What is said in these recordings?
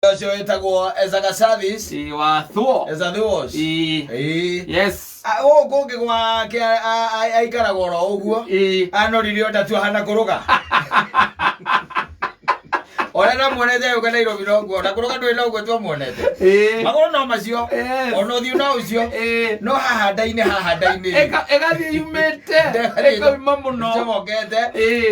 Muda ũcio wĩtagwo Ezaga Service. Wa thuo. Eza thuos. Yes. Kũngĩ gwake aikaraga oro ũguo. Anorire ũtatua hana kũrũga. Ora na muonete uka Nairobi noguo na kuruga ndwe noguo twamuonete magoro no macio ono thiu no ucio no haha ndaine egathi yumete eka muno chomokete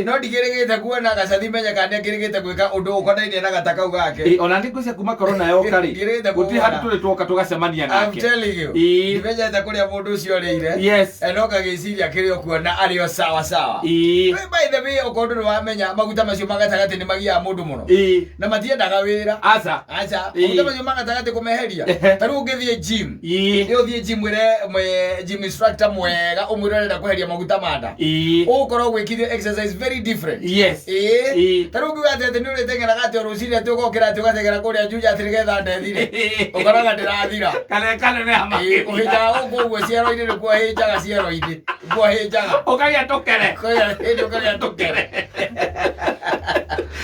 no ndigirigite kuona gacathi menya kana ngirigite gwika undu ukonainie na gatakau gake ona ndikucia kuma corona yoka ri guti hatu tuli twoka tugacemania nake I'm telling you nimenyete kuria mundu ucio rire yes enoka giciria kirio kuona ario sawa by the way ukondu wamenya maguta macio magatagati ni magia mundu muno na matiendaga wira acha maguta macio magatagati kumeheria taru ngithie gym ni uthie gym ire gym instructor mwega umwirorera kuheria maguta manda ukoro gwikithio exercise very different yes taru ngwate ni uritengera gati orucire ati ugokira ati ugategera kuria juja ati nigetha ndethire ukoraga ndirathira kale ne amaki uhita uguo ciero-ini ni kuahinjaga ciero-ini kuahinjaga ukagia tokere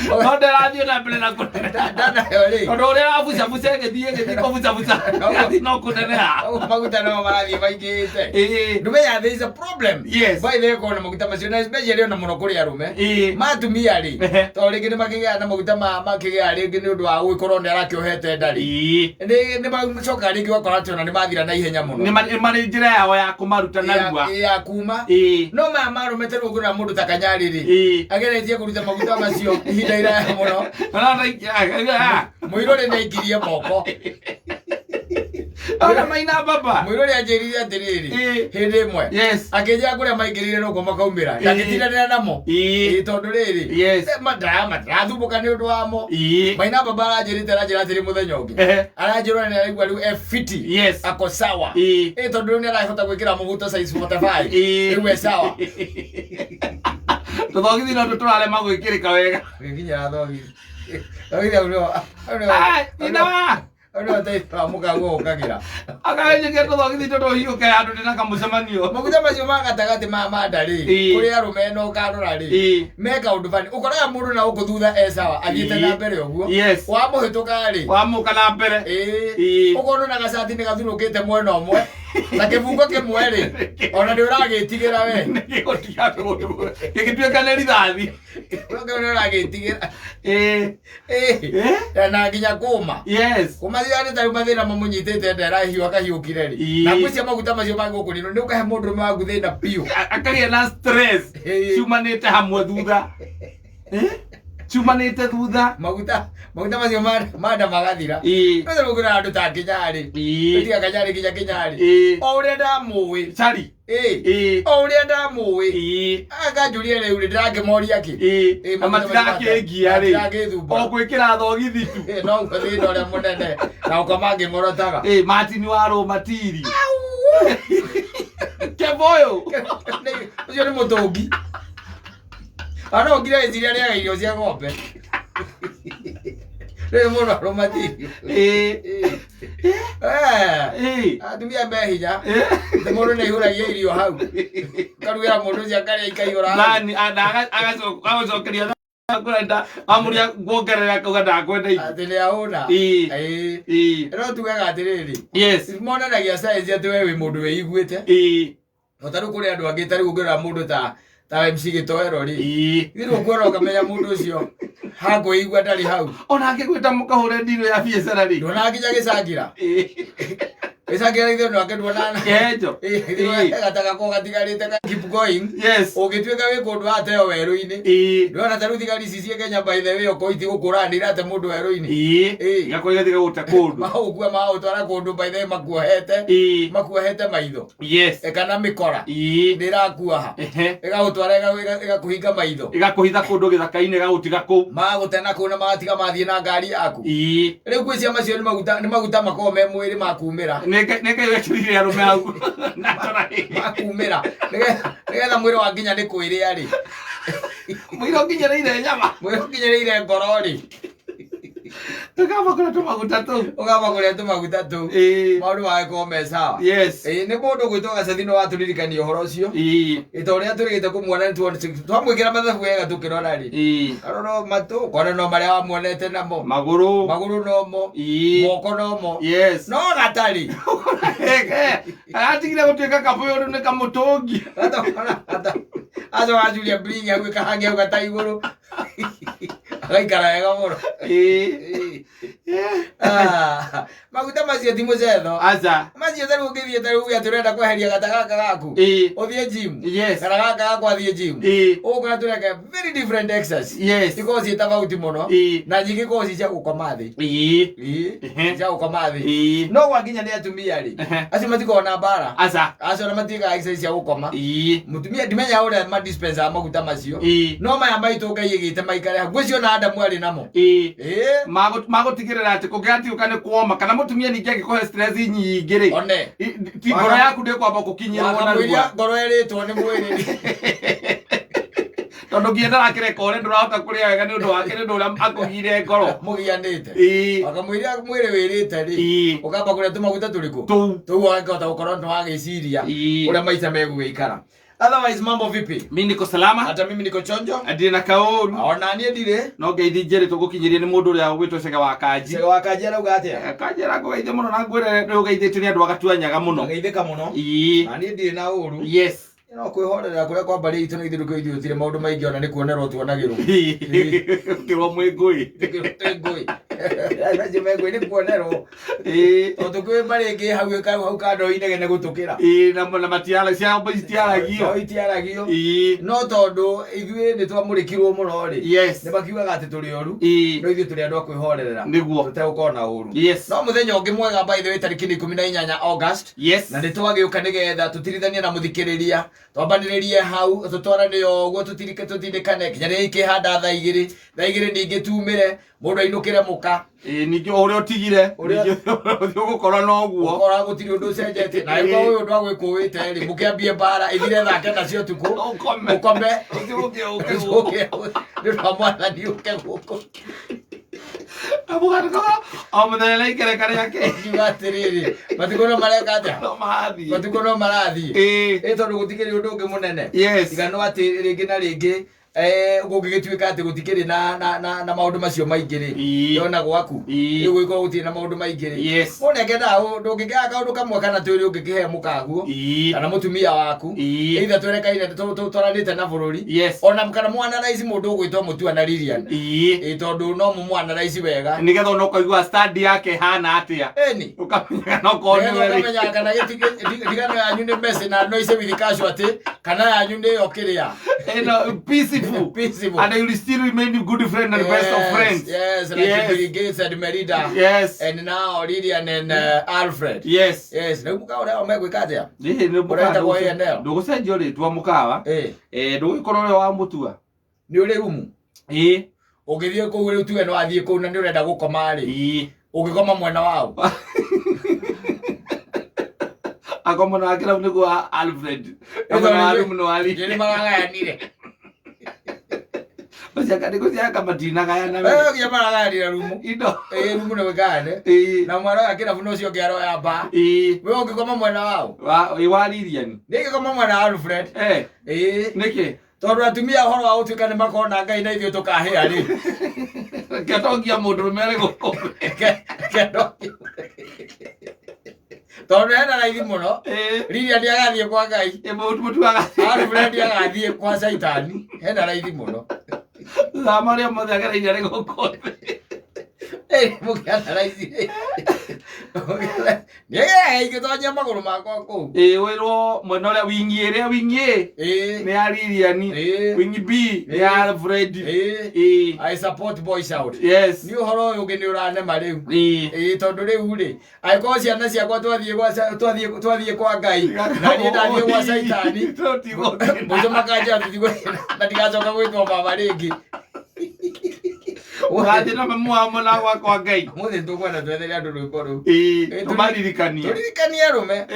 no nderathio na mbere na kunena tondu uria abuca buca ngithie kubuca no kunena maguta no marathie maingite ndumenya there is a problem by the way kona maguta macio na especially ona muno kuri arume matumia ri to ringi ni makigea na maguta makigea ringi ni undu wa guikorwo ni arakiohete ndari ni macoka ringi wakora ati ona ni mathira na ihenya muno ni mari njira yao ya kumaruta narua ya kuma no marume teru gura mundu takanyari ri ageretie kuruta maguta macio ihinda iraya muno mwirore na ikirie moko ona maina baba mwirore anjirire atiriri hindi imwe akeja kuria maingirire nuko makaumira ndagitiranira namo tondu riri madrathumbuka ni undu wamo maina baba anjirite atiri muthenya ungi aranjirora ni araigua riu fiti ako sawa tondu ni arahota gwikira muguto size 45 riu e sawa tuthogithi no tuturale magwikirika wega nginya thogithi ono taifa muka gukagira akaje tuthogithi tutohiuke andu ndina kamucemanio maguta macio magatagati ma ndari kuri arume no karora ri meka undu bani ukoraga mundu na ukuthutha sawa athiete na mbere uguo wa muhituka ri wa muka na mbere ukono na gacati ni gathurukite mwena umwe na kibungo kimwe ri ona ndi uragitigira we ngigotia tundu gigituika ni rithathi ukono uragitigira na nginya kuma kumathia ni taru mathina mamunyitite ndera hiu akahiukire ri na kwicia maguta macio magukuri ni ukahe mundu magu thina piu akagia na stress ciumanite hamwe thutha ciumanite thutha maguta macio manda magathira kwetha rugura andu ta kinyari tiga kanyari kinyari o uria ndamuwi cari o uria ndamuwi akanjurie riu ndirakemoria ki na matirakingia ri o gwikira thogithi tu no thina uria munene na ukamangi ngorotaga Martin waro matiri kevoyo ucio ni mutungi ano ngira eziria ria irio cia ng'ombe le muno romati atumia mehinya muno ne hura ye irio hau karuya mundu cia kare ikaiora nani agacokeria kwenda amuria guongerera kuganda kwenda atile aona ro tugaga atiriri monanagia size ati wewe mundu weiguite otaru kuri andu angi tari gukira mundu ta MC Gitoero ri ngiro kwero kamenya mundu ucio hago igwa ndari hau ona ngigwita mukahure ndiro ya biacara ri ndona nginya gicagira gicagira itho no akenduana kejo gataka ko gatigarite keep going ugitweka we kundu ateo weru-ini ndona taru thigari cicie Kenya by the way okoiti gukuranira ate mundu weru-ini gakoiga tiga guta kundu maugua mautwara kundu by the way makuohete maitho kana mikora ndirakua ha igagutwara igakuhinga maitho igakuhitha kundu githaka-ini gagutiga ku magutena kuna magatiga mathie na ngari yaku riu kwisia macio ni maguta makome mwiri makumira neke wekirire arume au makumira nigetha mwiri wa nginya ni kwiria ri mwiri nginyereire nyama mwiri nginyereire ngoro ri Tukaba kula tumaguta tu. Ukaba kula tumaguta tu. Maundu wae ko mesa. Yes. Ni mundu gwitoga Cathino waturirikania uhoro ucio. Ito ria turigite kumwona ni twamwikira mathabu wega tukirona ri. Aroro matu kona no maria wamuonete namo. Maguru no mo. Moko no mo. Yes. No gatari. Atigire gutuika kapoyo ni kamutongi. Azo ajulia bringa gwika hange ugatai iguru. Agaikara ega muno. Maguta macio ti mucetho. Aza. Macio taru ngithie taru ya turenda kweheria gatagaka gaku. Uthie gym. Yes. Kana gaka gaku athie gym. Ukona tureka very different exercise. Yes. Because itafauti muno. Na nyingi kozi cia gukoma thi. Cia gukoma thi. No gwakinya ni atumia ri. Acio matikona bara. Aza. Acio na matika exercise cia gukoma. Mutumia ndimenya uria ma dispenser maguta macio. No maya maitu ngaigite maikare ngwicio na Adamu ari namo. Magutigirira ati kugati ukane kuoma kana mutumia ningi agikohe stress nyingi ri. One. Ti ngoro yaku ndi kwamba gukinyirwo na ruo. Ngoro eritwo ni mwiri. Tondu ngienda akire kore ndurahota kuria wega ni undu wake ni undu uria akugire ngoro mugianite akamwira mwiri wirite ri ukamba kuria tumaguta turiku tu wangota gukorwo ntwagiciria uria maita megugikara. Otherwise mambo vipi? Mimi niko salama. Hata mimi niko chonjo. Adire na kaoru. Ona nie ndire. No ngeithi njere tugukinyirie ni mundu uria ugwitwo Cega wa Kanji. Cega wa Kanji arauga atia? Kanji arakugeithia muno na ngwire ni ugeithitio ni andu agatuanyaga muno. Ngeithika muno. Na nie ndire na uru. Yes. No kwihorera kuria kwa bari itu ni ithiruko ithiutire maundu maingi ona ni kuonerwo tuonagirwo. Kirwo mwingui. Ngui. Aje megwe ni kuonerwo. Tondu kwi bari ngi hau kando inegene gutukira. Na matiala cia obitiaragio. Itiaragio. No tondu ithui ni twamurikirwo muno ri. Yes. Ni bakiugaga ati turi oru. No ithui turi andu akwihorerera. Niguo. Tutegukona uru. Yes. No muthenya ungi mwega by the way tariki 18 August. Yes. Na nitwagiuka nigetha tutirithanie na muthikiriria. Twambaniririe hau tutwarane oguo tutindikane kinya ikihanda thaa igiri ningi tumire mundu ainukire muka ningi uria utigire ugukorwo no guo ukora gutiri undu ucenjetie na igwa uyu undu agwikuwite ri mukiambie bara ithire thake nacio tuku ukome ni ramwana ni uke guko abugarko amudele ikere kare yake gigatiriri matikono mareka atia no mathi matikono marathi tondu gutikiri undu ungi munene igano ati ringi na ringi gugigituika ati gutikiri na maundu macio maingi ri yona gwaku igwiko gutie na maundu maingi ri munekenda ndungikia kaundu kamwe kana twiri ungikihe mukaguo kana mutumia waku either twerekaine twaranite na bururi ona kana mwana raisi mundu ugwitwo Mutua Lilian tondu no mwana raisi wega nigetha no koigwa study yake hana atia eni ukamenya no koni wewe ukamenya kana gitigano yanyu ni message na no ise with cash ati kana yanyu ni okiria peaceful. And you will still remain a good friend and best of friends. Yes, like Bill Gates and Merida. Yes. And now Lilian and Alfred. Yes. Na mukawa omegwika atia? Ni mukawa. Ndugucenjio ritwa mukawa. Ndugikorwo ri wa Mutua. Ni uri rumu. Ugithie ku uri tuwe no athie ku na ni urenda gukoma ri. Ugikoma mwena wao. Akoma na akira niguo Alfred. Akoma rumu no ali. Ni magayanire. Basiaka nigusiaka matina gaya na wewe kia maragari rumu indo rumu ne wegane na mwara akira funo cio kiaro ya ba wewe ungikoma mwena wao wa Lilian ngikoma mwena wa Alfred niki tondu atumia horo wa utuika ni makona Ngai na ithio tukahe ari ketongia mundu mere gukome ketongia tondu hena raithi muno Lilian agathie kwa Ngai Mutua Alfred agathie kwa Saitani hena raithi muno Maria mothe agereire ri gukome mukiana raithi igitonya maguru makwa ku wirwo mwena uria wingi ni ya Lilian wingi B ni ya Alfred I support boys out yes ni uhoro uyu ngi ni uranema riu tondu riu ri aiko ciana ciakwa twathie kwa Ngai na ni ndathie kwa Saitani muzo makanja tutigwe na ndigacoka gwitwo baba ringi Ugathi na mwa na kwa Ngai muthe ndugwana twetheria andu rwimbo ru tumaririkanie rume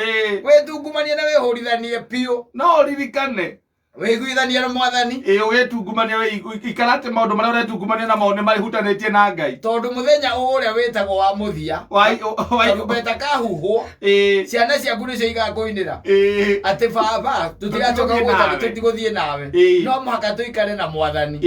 we tungumanie na we horithanie pio no ririkane wiguithania na mwathani ugitungumania ikarate maundu maria uretungumania na maundu mari hutanĩtie na Ngai tondu muthenya uria witagwo wa muthia karumbeta kahuhwo ciana ciaku nicio igakuinira ati baba tutiracoka gutari tutiguthie nawe no muhaka tuikare na mwathani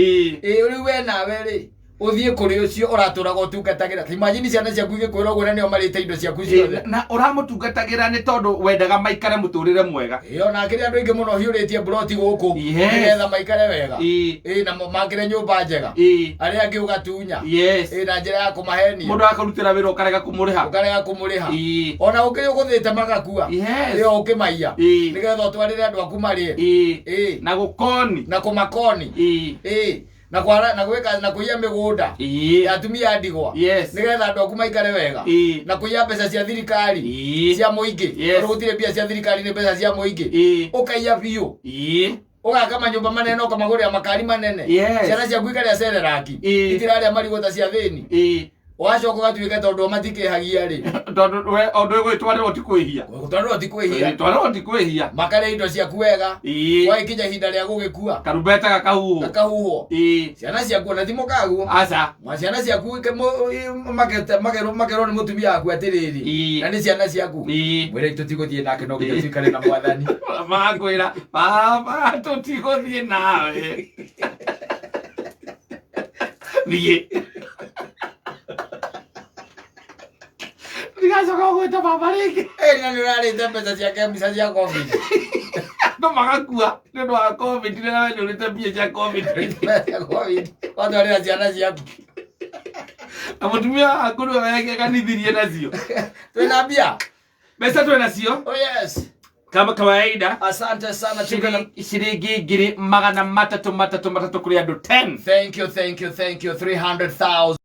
riu we nawe ri uthie kuri ucio uraturaga utungatagira imagine ciana ciaku igikwira uguo na nio marite indo ciaku ciothe na uramutungatagira ni tondu wendaga maikare muturire mwega na kiri andu ingi muno hiuritie broti guku nigetha maikare wega na makire nyumba njega aria angi ugatunya na njira ya kumahenia mundu akarutira wira ukarega kumuriha ona ukiri uguthite magakua rio ukimaiya nigetha utwarire andu aku marie na gukoni na kumakoni na kwara na gweka na kuiya migunda ya atumia ndigwa nigetha andu aku maikare wega na kuiya mbeca cia thirikari cia muingi gutire mbia cia thirikari ni mbeca cia muingi ukaiya biu ugaka manyumba manene ukamagurira makari manene ciana ciaku ikaria sereraki itiraria marigota cia thini wacoka ugatuika tondu matikehagia ri tondu we ondu gwitwarira tikwihia makare indo ciaku wega waikinya hinda ria gugikua karumbeta gakahuhwo ciana ciaku na thimo kaguo aca ciana ciaku makerwo ni mutumia waku atiriri na ni ciana ciaku mwire tutiguthie nake no nginya tuikare na mwathani makwira baba tutiguthie nawe thie Ndigacoka gwita baba ringi na ni urarite mbeca ciake mbica cia covid no magakua ni undu wa covid na we nurite mbia cia covid watwarira ciana ciaku na mutumia waku niwe wegeganithirie nacio twina mbia mbeca twinacio kama kawaida asante sana shilingi ngiri 333 kuri andu 10 thank you 300,000